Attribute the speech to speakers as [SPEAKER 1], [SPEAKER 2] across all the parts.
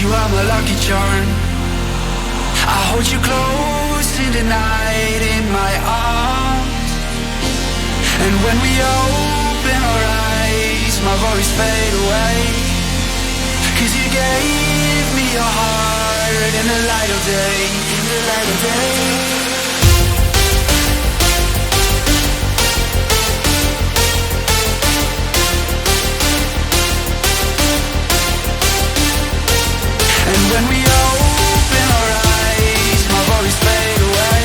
[SPEAKER 1] you are my lucky charm. I hold you close in the night in my arms. And when we open our eyes, my worries fade away. 'Cause you gave me your heart in the light of day, in the light of day. And when we open our eyes, my worries fade away.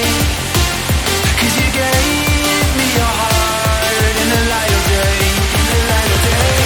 [SPEAKER 1] 'Cause you gave me your heart in the light of day, in the light of day.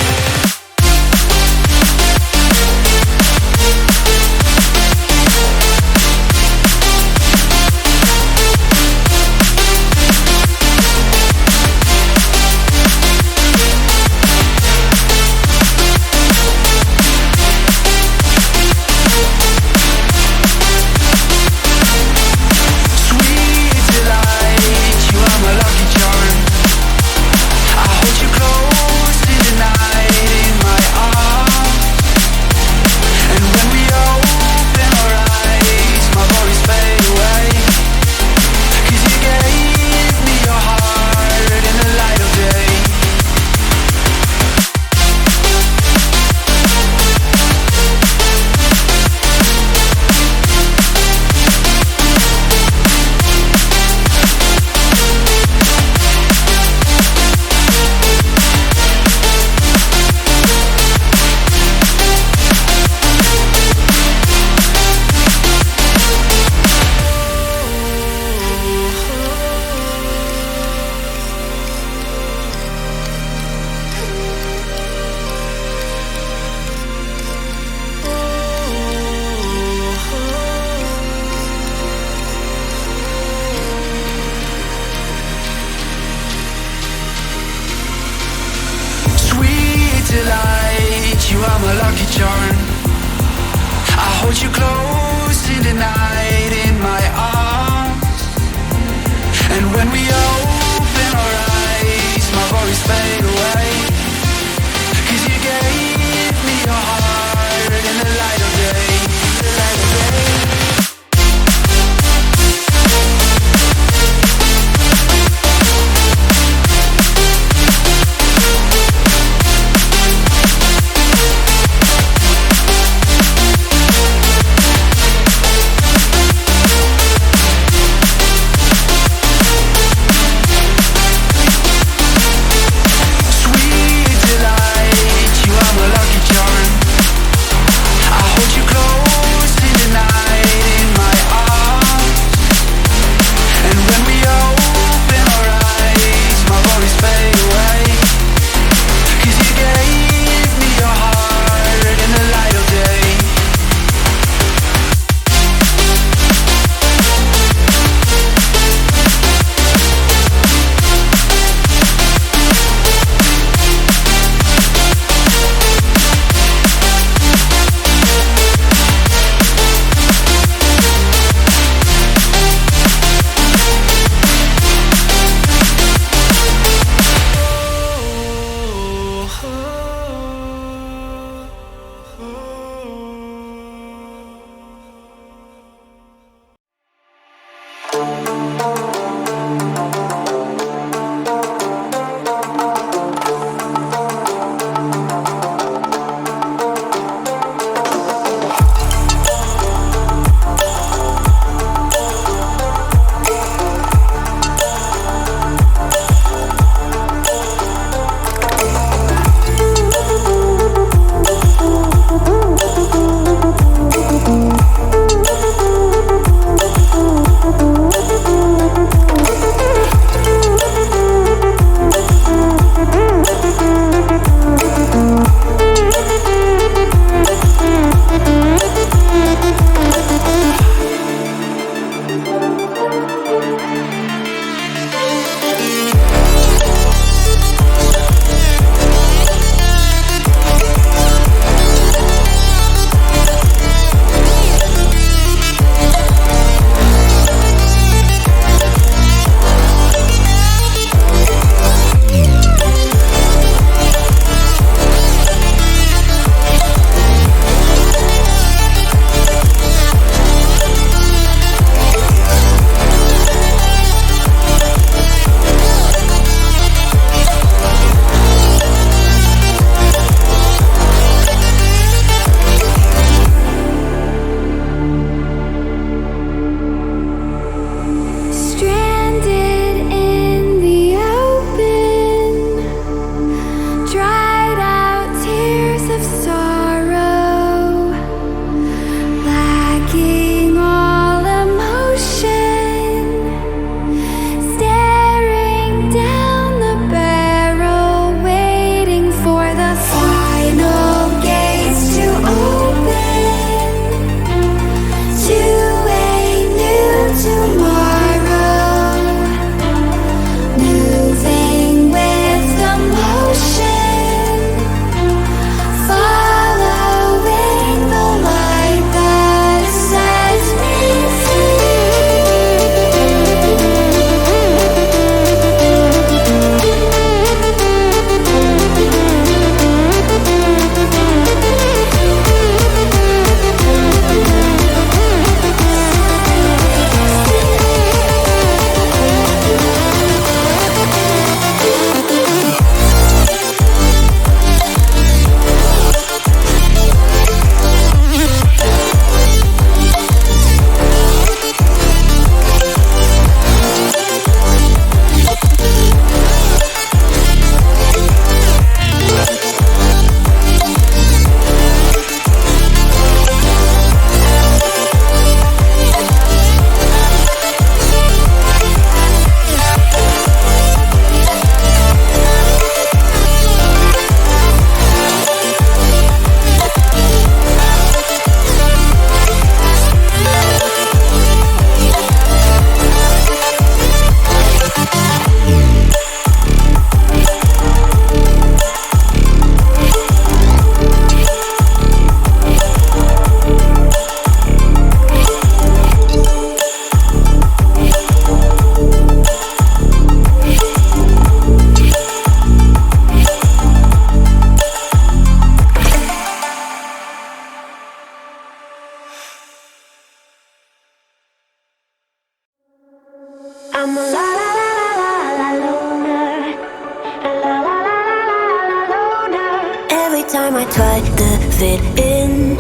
[SPEAKER 2] time I try to fit in,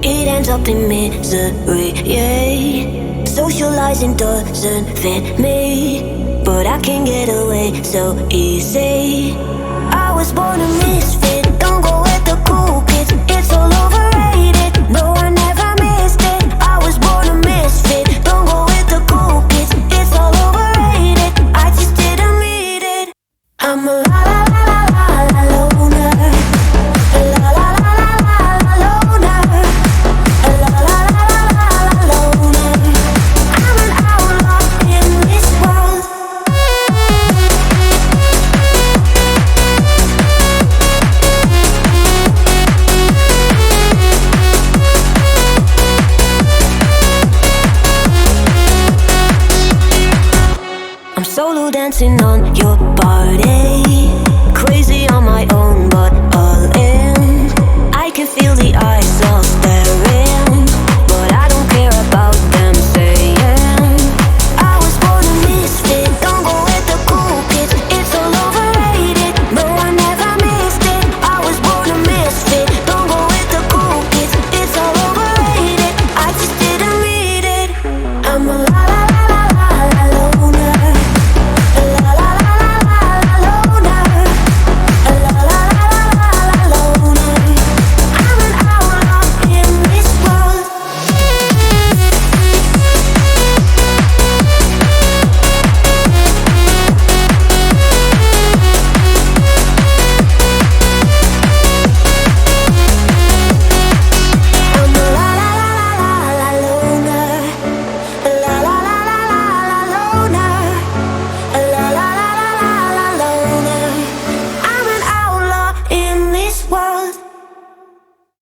[SPEAKER 2] it ends up in misery, yeah. Socializing doesn't fit me, but I can get away so easy. I was born a misfit, don't go with the cool kids, it's all overrated. No, I never missed it. I was born a misfit, don't go with the cool kids, it's all overrated. I just didn't read it. I'm a la la la la la la loner. La la la la la la loner. La la la la la la loner. I'm an outlaw in this world. I'm solo dancing on your body.